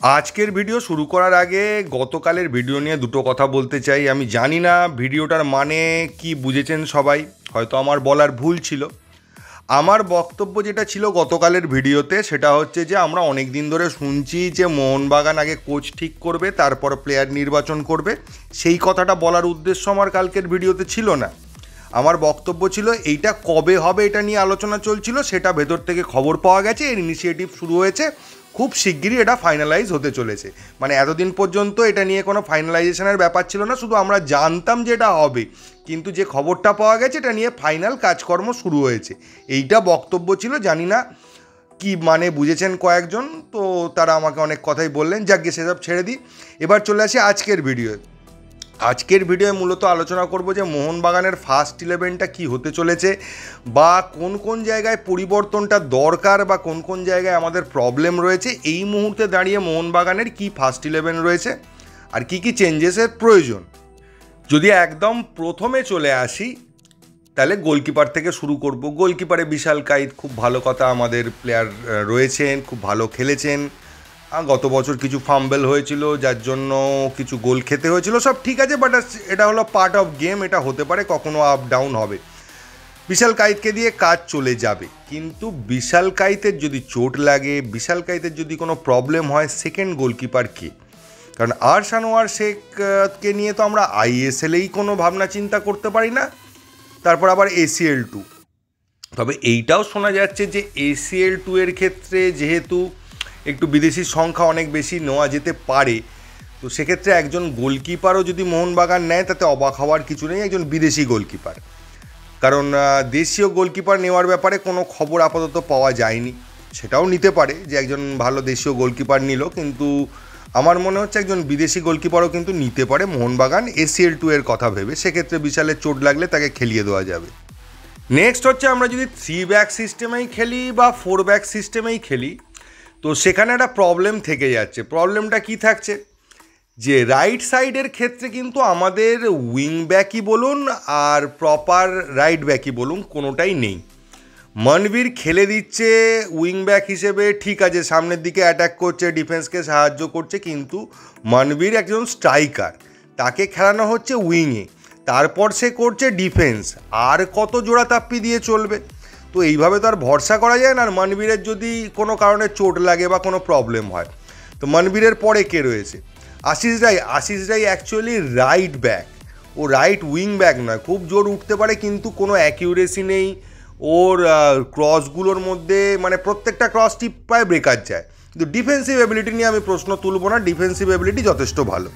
আজকের ভিডিও শুরু করার আগে গতকালের ভিডিও নিয়ে দুটো কথা বলতে চাই। আমি জানি না ভিডিওটার মানে কি বুঝেছেন সবাই, হয়তো আমার বলার ভুল ছিল। আমার বক্তব্য যেটা ছিল গতকালের ভিডিওতে সেটা হচ্ছে যে আমরা অনেক দিন ধরে শুনছি যে মোহনবাগান আগে কোচ ঠিক করবে, তারপর প্লেয়ার নির্বাচন করবে। সেই কথাটা বলার উদ্দেশ্য আমার কালকের ভিডিওতে ছিল না। আমার বক্তব্য ছিল এইটা কবে হবে এটা নিয়ে আলোচনা চলছিল, সেটা ভেতর থেকে খবর পাওয়া গেছে, এর ইনিশিয়েটিভ শুরু হয়েছে, খুব শিগগিরই এটা ফাইনালাইজ হতে চলেছে। মানে এতদিন পর্যন্ত এটা নিয়ে কোনো ফাইনালাইজেশনের ব্যাপার ছিল না, শুধু আমরা জানতাম যে এটা হবে, কিন্তু যে খবরটা পাওয়া গেছে এটা নিয়ে ফাইনাল কাজকর্ম শুরু হয়েছে, এইটা বক্তব্য ছিল। জানি না কি মানে বুঝেছেন কয়েকজন, তো তারা আমাকে অনেক কথাই বললেন, যাকে সেসব ছেড়ে দিই। এবার চলে আসি আজকের ভিডিওয়ে। আজকের ভিডিওয়ে মূলত আলোচনা করব যে মোহনবাগানের ফার্স্ট 11টা কী হতে চলেছে, বা কোন কোন জায়গায় পরিবর্তনটা দরকার, বা কোন কোন জায়গায় আমাদের প্রবলেম রয়েছে। এই মুহূর্তে দাঁড়িয়ে মোহনবাগানের কি ফার্স্ট 11 রয়েছে আর কি কি চেঞ্জেসের প্রয়োজন। যদি একদম প্রথমে চলে আসি তাহলে গোলকিপার থেকে শুরু করব। গোলকিপারে বিশাল কাইত, খুব ভালো কথা, আমাদের প্লেয়ার রয়েছেন, খুব ভালো খেলেছেন। গত বছর কিছু ফাম্বেল হয়েছিল, যার জন্য কিছু গোল খেতে হয়েছিল, সব ঠিক আছে, বাট এটা হলো পার্ট অফ গেম, এটা হতে পারে, কখনো আপ ডাউন হবে। বিশাল কাইতকে দিয়ে কাজ চলে যাবে, কিন্তু বিশাল কাইতের যদি চোট লাগে, বিশাল কাইতের যদি কোনো প্রবলেম হয়, সেকেন্ড গোলকিপার কে? কারণ আরশানোয়ার শেখকে নিয়ে তো আমরা আইএসএলেই কোনো ভাবনা চিন্তা করতে পারি না, তারপর আবার ACL 2। তবে এইটাও শোনা যাচ্ছে যে ACL 2 এর ক্ষেত্রে যেহেতু একটু বিদেশির সংখ্যা অনেক বেশি নেওয়া যেতে পারে, তো সেক্ষেত্রে একজন গোলকিপারও যদি মোহনবাগান নেয় তাতে অবাক হওয়ার কিছু নেই, একজন বিদেশি গোলকিপার। কারণ দেশীয় গোলকিপার নেওয়ার ব্যাপারে কোনো খবর আপাতত পাওয়া যায়নি। সেটাও নিতে পারে যে একজন ভালো দেশীয় গোলকিপার নিল, কিন্তু আমার মনে হচ্ছে একজন বিদেশি গোলকিপারও কিন্তু নিতে পারে মোহনবাগান ACL 2 এর কথা ভেবে। সেক্ষেত্রে বিশালের চোট লাগলে তাকে খেলিয়ে দেওয়া যাবে। নেক্সট হচ্ছে আমরা যদি 3 ব্যাক সিস্টেমেই খেলি বা 4 ব্যাক সিস্টেমেই খেলি, তো সেখানে একটা প্রবলেম থেকে যাচ্ছে। প্রবলেমটা কি থাকছে, যে রাইট সাইডের ক্ষেত্রে কিন্তু আমাদের উইং ব্যাকই বলুন আর প্রপার রাইট ব্যাকই বলুন, কোনোটাই নেই। মনবীর খেলে দিচ্ছে উইং ব্যাক হিসেবে, ঠিক আছে, সামনের দিকে অ্যাটাক করছে, ডিফেন্সকে সাহায্য করছে, কিন্তু মনবীর একজন স্ট্রাইকার, তাকে খেলানো হচ্ছে উইংয়ে, তারপর সে করছে ডিফেন্স। আর কত জোড়া তাপ্পি দিয়ে চলবে? তো এইভাবে তো আর ভরসা করা যায় না। আর মনবীরের যদি কোনো কারণে চোট লাগে বা কোনো প্রবলেম হয়, তো মনবীরের পরে কে রয়েছে? আশিস রায়। আশিস রায় অ্যাকচুয়ালি রাইট ব্যাক, ও রাইট উইং ব্যাক নয়। খুব জোর উঠতে পারে, কিন্তু কোনো অ্যাকিউরেসি নেই ওর। ক্রসগুলোর মধ্যে মানে প্রত্যেকটা ক্রস টিপ পায় ব্রেকার যায়, কিন্তু ডিফেন্সিভ এবিলিটি নিয়ে আমি প্রশ্ন তুলব না, ডিফেন্সিভ এবিলিটি যথেষ্ট ভালো।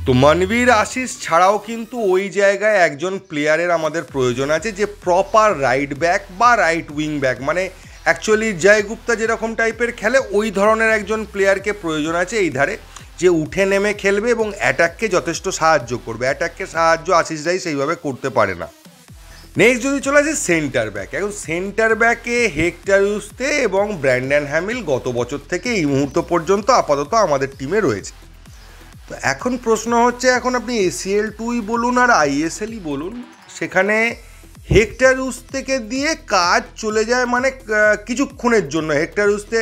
তো মনবীর আশিস ছাড়াও কিন্তু ওই জায়গায় একজন প্লেয়ারের আমাদের প্রয়োজন আছে, যে প্রপার রাইট ব্যাক বা রাইট উইং ব্যাক, মানে অ্যাকচুয়ালি জয় গুপ্তা যেরকম টাইপের খেলে ওই ধরনের একজন প্লেয়ারকে প্রয়োজন আছে এই ধারে, যে উঠে নেমে খেলবে এবং অ্যাটাককে যথেষ্ট সাহায্য করবে। অ্যাটাককে সাহায্য আশিস রাই সেইভাবে করতে পারে না। নেক্সট যদি চলে আসে সেন্টার ব্যাক, এখন সেন্টার ব্যাকে হেক্টর ইউস্তে এবং ব্র্যান্ডন হ্যামিল গত বছর থেকে এই মুহূর্ত পর্যন্ত আপাতত আমাদের টিমে রয়েছে। তো এখন প্রশ্ন হচ্ছে, এখন আপনি ACL 2ই বলুন আর ISLই বলুন, সেখানে হেক্টর ইউস্তেকে দিয়ে কাজ চলে যায় মানে কিছুক্ষণের জন্য। হেক্টর ইউস্তে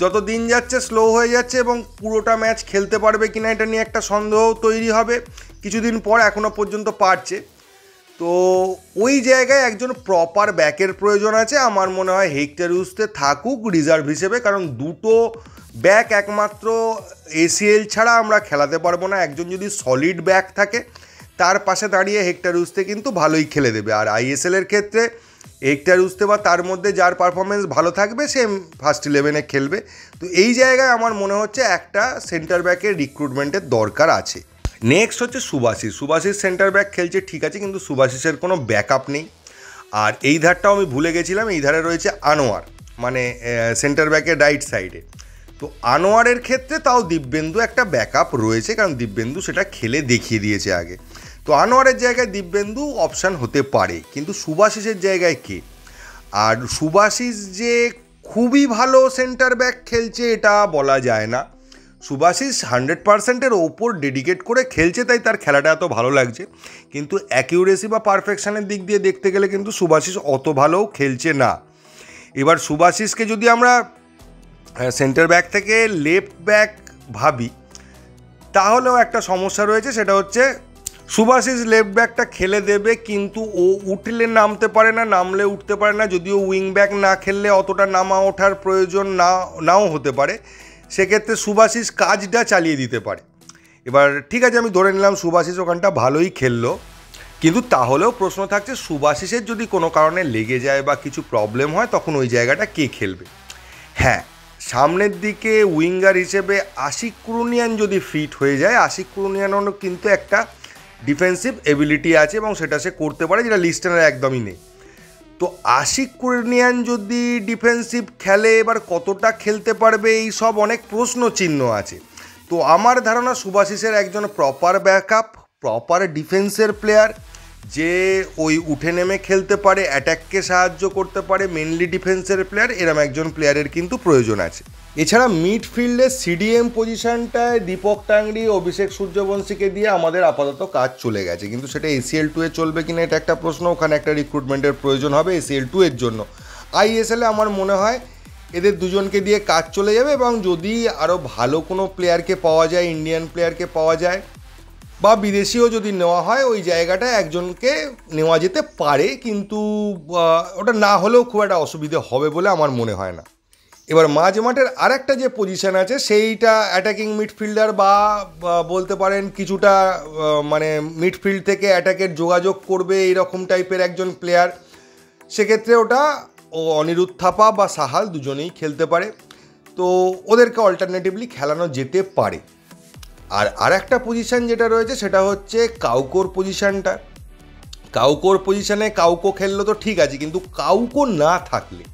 যত দিন যাচ্ছে স্লো হয়ে যাচ্ছে, এবং পুরোটা ম্যাচ খেলতে পারবে কিনা এটা নিয়ে একটা সন্দেহ তৈরি হবে কিছুদিন পর। এখনও পর্যন্ত পারছে, তো ওই জায়গায় একজন প্রপার ব্যাকের প্রয়োজন আছে। আমার মনে হয় হেক্টর ইউস্তে থাকুক রিজার্ভ হিসেবে, কারণ দুটো ব্যাক একমাত্র ACL ছাড়া আমরা খেলাতে পারবো না। একজন যদি সলিড ব্যাক থাকে, তার পাশে দাঁড়িয়ে হেক্টর ইউস্তে কিন্তু ভালোই খেলে দেবে। আর ISL-এর ক্ষেত্রে হেক্টর ইউস্তে বা তার মধ্যে যার পারফরমেন্স ভালো থাকবে সে ফার্স্ট 11-এ খেলবে। তো এই জায়গায় আমার মনে হচ্ছে একটা সেন্টার ব্যাকের রিক্রুটমেন্টের দরকার আছে। নেক্সট হচ্ছে সুভাশিস। সুভাশিস সেন্টার ব্যাক খেলছে ঠিক আছে, কিন্তু সুভাশিসের কোনো ব্যাকআপ নেই। আর এই ধারটাও আমি ভুলে গেছিলাম, এই ধারে রয়েছে আনোয়ার, মানে সেন্টার ব্যাকের রাইট সাইডে। তো আনোয়ারের ক্ষেত্রে তাও দিব্যেন্দু একটা ব্যাকআপ রয়েছে, কারণ দিব্যেন্দু সেটা খেলে দেখিয়ে দিয়েছে আগে। তো আনোয়ারের জায়গায় দিব্যেন্দু অপশান হতে পারে, কিন্তু সুভাশিসের জায়গায় কে? আর সুভাশিস যে খুবই ভালো সেন্টার ব্যাক খেলছে এটা বলা যায় না। সুভাশিস 100%-এর ওপর ডেডিকেট করে খেলছে, তাই তার খেলাটা এত ভালো লাগছে, কিন্তু অ্যাকিউরেসি বা পারফেকশানের দিক দিয়ে দেখতে গেলে কিন্তু সুভাশিস অত ভালোও খেলছে না। এবার সুভাশিসকে যদি আমরা সেন্টার ব্যাক থেকে লেফট ব্যাক ভাবি তাহলেও একটা সমস্যা রয়েছে, সেটা হচ্ছে শুভাশিস লেফট ব্যাকটা খেলে দেবে, কিন্তু ও উঠলে নামতে পারে না, নামলে উঠতে পারে না। যদিও উইং ব্যাক না খেললে অতটা নামা ওঠার প্রয়োজন নাও হতে পারে, সেক্ষেত্রে শুভাশিস কাজটা চালিয়ে দিতে পারে। এবার ঠিক আছে, আমি ধরে নিলাম শুভাশিস ওখানটা ভালোই খেললো, কিন্তু তাহলেও প্রশ্ন থাকছে শুভাশিসের যদি কোনো কারণে লেগে যায় বা কিছু প্রবলেম হয় তখন ওই জায়গাটা কে খেলবে। হ্যাঁ, সামনের দিকে উইঙ্গার হিসেবে আশিক কুরুনিয়ান যদি ফিট হয়ে যায়, আশিক কুরুনিয়ানও কিন্তু একটা ডিফেন্সিভ এবিলিটি আছে এবং সেটা সে করতে পারে, যেটা লিস্টনের একদমই নেই। তো আশিক কুরুনিয়ান যদি ডিফেন্সিভ খেলে, এবার কতটা খেলতে পারবে এই সব অনেক প্রশ্ন চিহ্ন আছে। তো আমার ধারণা শুভাশিসের একজন প্রপার ব্যাকআপ, প্রপার ডিফেন্সের প্লেয়ার, যে ওই উঠে নেমে খেলতে পারে, অ্যাটাককে সাহায্য করতে পারে, মেনলি ডিফেন্সের প্লেয়ার, এরম একজন প্লেয়ারের কিন্তু প্রয়োজন আছে। এছাড়া মিডফিল্ডে সিডিএম পজিশনটায় দীপক টাংরি, অভিষেক সূর্যবংশীকে দিয়ে আমাদের আপাতত কাজ চলে গেছে, কিন্তু সেটা ACL 2 এ চলবে কিনা এটা একটা প্রশ্ন। ওখানে একটা রিক্রুটমেন্টের প্রয়োজন হবে ACL 2 এর জন্য। ISL এ আমার মনে হয় এদের দুজনকে দিয়ে কাজ চলে যাবে, এবং যদি আরও ভালো কোনো প্লেয়ারকে পাওয়া যায়, ইন্ডিয়ান প্লেয়ারকে পাওয়া যায় বা বিদেশিও যদি নেওয়া হয়, ওই জায়গাটায় একজনকে নেওয়া যেতে পারে, কিন্তু ওটা না হলেও খুব একটা অসুবিধে হবে বলে আমার মনে হয় না। এবার মাঝ মাঠের আর একটা যে পজিশান আছে সেইটা অ্যাটাকিং মিডফিল্ডার বা বলতে পারেন কিছুটা মানে মিডফিল্ড থেকে অ্যাটাকের যোগাযোগ করবে এইরকম টাইপের একজন প্লেয়ার। সেক্ষেত্রে ওটা অনিরুদ্ধ থাপা বা সাহাল দুজনেই খেলতে পারে, তো ওদেরকে অল্টারনেটিভলি খেলানো যেতে পারে। আর একটা পজিশান যেটা রয়েছে সেটা হচ্ছে কাউকোর পজিশানটা। কাউকোর পজিশানে কাউকো খেললো তো ঠিক আছে, কিন্তু কাউকো না থাকলে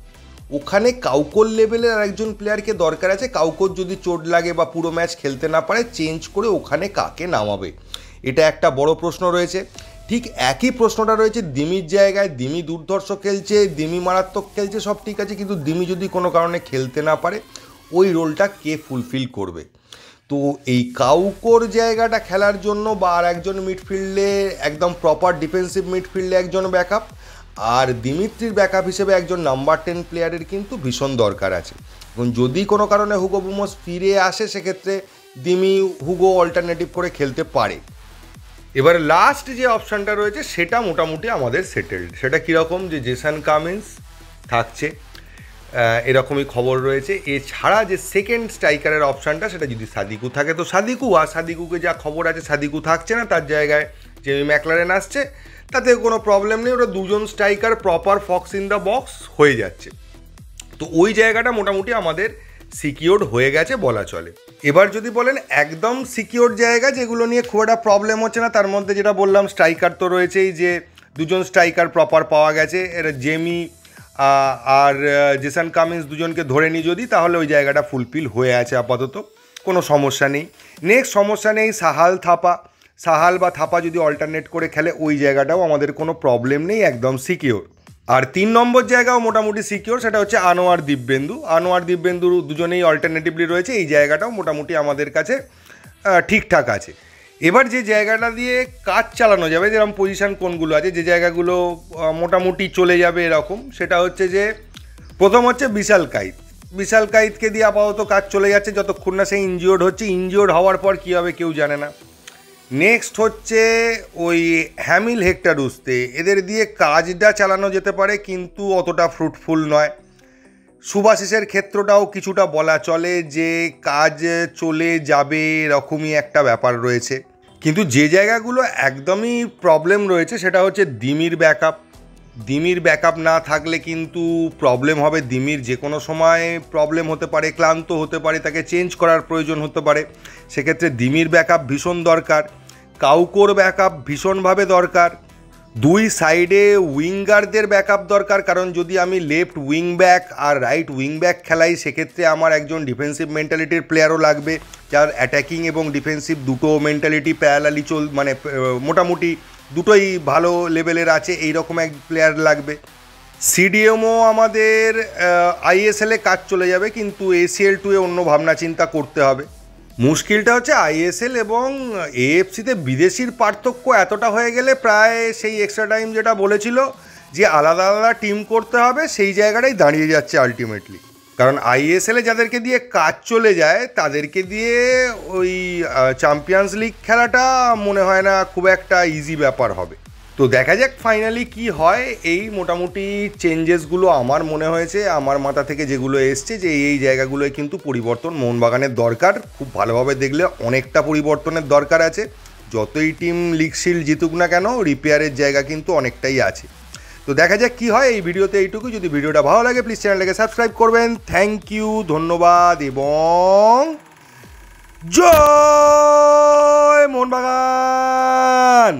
ওখানে কাউকোর লেভেলের আরেকজন প্লেয়ারকে দরকার আছে। কাউকোর যদি চোট লাগে বা পুরো ম্যাচ খেলতে না পারে, চেঞ্জ করে ওখানে কাকে নামাবে, এটা একটা বড় প্রশ্ন রয়েছে। ঠিক একই প্রশ্নটা রয়েছে দিমির জায়গায়। দিমি দুর্ধর্ষ খেলছে, দিমি মারাত্মক খেলছে, সব ঠিক আছে, কিন্তু দিমি যদি কোনো কারণে খেলতে না পারে, ওই রোলটা কে ফুলফিল করবে? তো এই কাউকোর জায়গাটা খেলার জন্য বা আর একজন মিডফিল্ডে একদম প্রপার ডিফেন্সিভ মিডফিল্ডে একজন ব্যাকআপ, আর দিমিত্রির ব্যাকআপ হিসেবে একজন নাম্বার 10 প্লেয়ারের কিন্তু ভীষণ দরকার আছে। এবং যদি কোনো কারণে হুগো বুমোস ফিরে আসে, সেক্ষেত্রে দিমি হুগো অল্টারনেটিভ করে খেলতে পারে। এবার লাস্ট যে অপশানটা রয়েছে সেটা মোটামুটি আমাদের সেটেলড। সেটা কীরকম, যে জেসন কামিন্স থাকছে, এরকমই খবর রয়েছে। এছাড়া যে সেকেন্ড স্ট্রাইকারের অপশানটা, সেটা যদি সাদিকু থাকে তো সাদিকু, আর সাদিকুকে যা খবর আছে সাদিকু থাকছে না, তার জায়গায় জেমি ম্যাকলারেন আসছে, তাতে কোনো প্রবলেম নেই। ওরা দুজন striker proper Fox in the box হয়ে যাচ্ছে। তো ওই জায়গাটা মোটামুটি আমাদের সিকিওর্ড হয়ে গেছে বলা চলে। এবার যদি বলেন একদম সিকিওর জায়গা যেগুলো নিয়ে খুব একটা প্রবলেম হচ্ছে না, তার মধ্যে যেটা বললাম স্ট্রাইকার তো রয়েছেই, যে দুজন স্ট্রাইকার প্রপার পাওয়া গেছে, এরা জেমি আর জেসন কামিন্স দুজনকে ধরে নিই যদি, তাহলে ওই জায়গাটা ফুলফিল হয়ে আছে আপাতত, কোনো সমস্যা নেই। নেক্সট সমস্যা নেই সাহাল থাপা। সাহাল বা থাপা যদি অল্টারনেট করে খেলে, ওই জায়গাটাও আমাদের কোনো প্রবলেম নেই, একদম সিকিওর। আর 3 নম্বর জায়গাও মোটামুটি সিকিওর, সেটা হচ্ছে আনোয়ার দিব্যেন্দু। আনোয়ার দিব্যেন্দু দুজনেই অল্টারনেটিভলি রয়েছে, এই জায়গাটাও মোটামুটি আমাদের কাছে ঠিকঠাক আছে। এবার যে জায়গাটা দিয়ে কাজ চালানো যাবে, যেরকম পজিশান কোনগুলো আছে, যে জায়গাগুলো মোটামুটি চলে যাবে এরকম, সেটা হচ্ছে যে প্রথম হচ্ছে বিশাল কাইত। বিশাল কাইতকে দিয়ে আপাতত কাজ চলে যাচ্ছে যতক্ষণ না সে ইনজিওর্ড হচ্ছে। ইনজিওর্ড হওয়ার পর কী হবে কেউ জানে না। নেক্সট হচ্ছে ওই হ্যামিল হেক্টর উস্তে, এদের দিয়ে কাজটা চালানো যেতে পারে, কিন্তু অতটা ফ্রুটফুল নয়। শুভাশিসের ক্ষেত্রটাও কিছুটা বলা চলে যে কাজ চলে যাবে, এরকমই একটা ব্যাপার রয়েছে। কিন্তু যে জায়গাগুলো একদমই প্রবলেম রয়েছে সেটা হচ্ছে দিমির ব্যাকআপ। দিমির ব্যাকআপ না থাকলে কিন্তু প্রবলেম হবে। দিমির যে কোনো সময় প্রবলেম হতে পারে, ক্লান্ত হতে পারে, তাকে চেঞ্জ করার প্রয়োজন হতে পারে। সেক্ষেত্রে দিমির ব্যাকআপ ভীষণ দরকার। কাউকোর ব্যাকআপ ভীষণভাবে দরকার। দুই সাইডে উইঙ্গারদের ব্যাকআপ দরকার, কারণ যদি আমি লেফট উইং ব্যাক আর রাইট উইং ব্যাক খেলাই, সেক্ষেত্রে আমার একজন ডিফেন্সিভ মেন্টালিটির প্লেয়ারও লাগবে, যার অ্যাটাকিং এবং ডিফেন্সিভ দুটো মেন্টালিটি প্যারালালি মানে মোটামুটি দুটোই ভালো লেভেলের আছে, এইরকম এক প্লেয়ার লাগবে। সিডিএমও আমাদের ISL-এ কাজ চলে যাবে, কিন্তু ACL 2-এ অন্য ভাবনা চিন্তা করতে হবে। মুশকিলটা হচ্ছে ISL এবং AFC-তে বিদেশির পার্থক্য এতটা হয়ে গেলে, প্রায় সেই এক্সট্রা টাইম যেটা বলেছিল যে আলাদা আলাদা টিম করতে হবে, সেই জায়গাটাই দাঁড়িয়ে যাচ্ছে আলটিমেটলি। কারণ আইএসএলে যাদেরকে দিয়ে কাজ চলে যায় তাদেরকে দিয়ে ওই চ্যাম্পিয়ন্স লিগ খেলাটা মনে হয় না খুব একটা ইজি ব্যাপার হবে। তো দেখা যাক ফাইনালি কি হয়। এই মোটামুটি চেঞ্জেসগুলো আমার মনে হয়েছে, আমার মাথা থেকে যেগুলো এসছে যে এই জায়গাগুলোয় কিন্তু পরিবর্তন মোহনবাগানের দরকার। খুব ভালোভাবে দেখলে অনেকটা পরিবর্তনের দরকার আছে। যতই টিম লিগ শিল্ড জিতুক না কেন, রিপেয়ারের জায়গা কিন্তু অনেকটাই আছে। তো দেখা যাক কী হয়। এই ভিডিওতে এইটুকু। যদি ভিডিওটা ভালো লাগে প্লিজ চ্যানেলটাকে সাবস্ক্রাইব করবেন। থ্যাংক ইউ, ধন্যবাদ এবং জয় মোহনবাগান।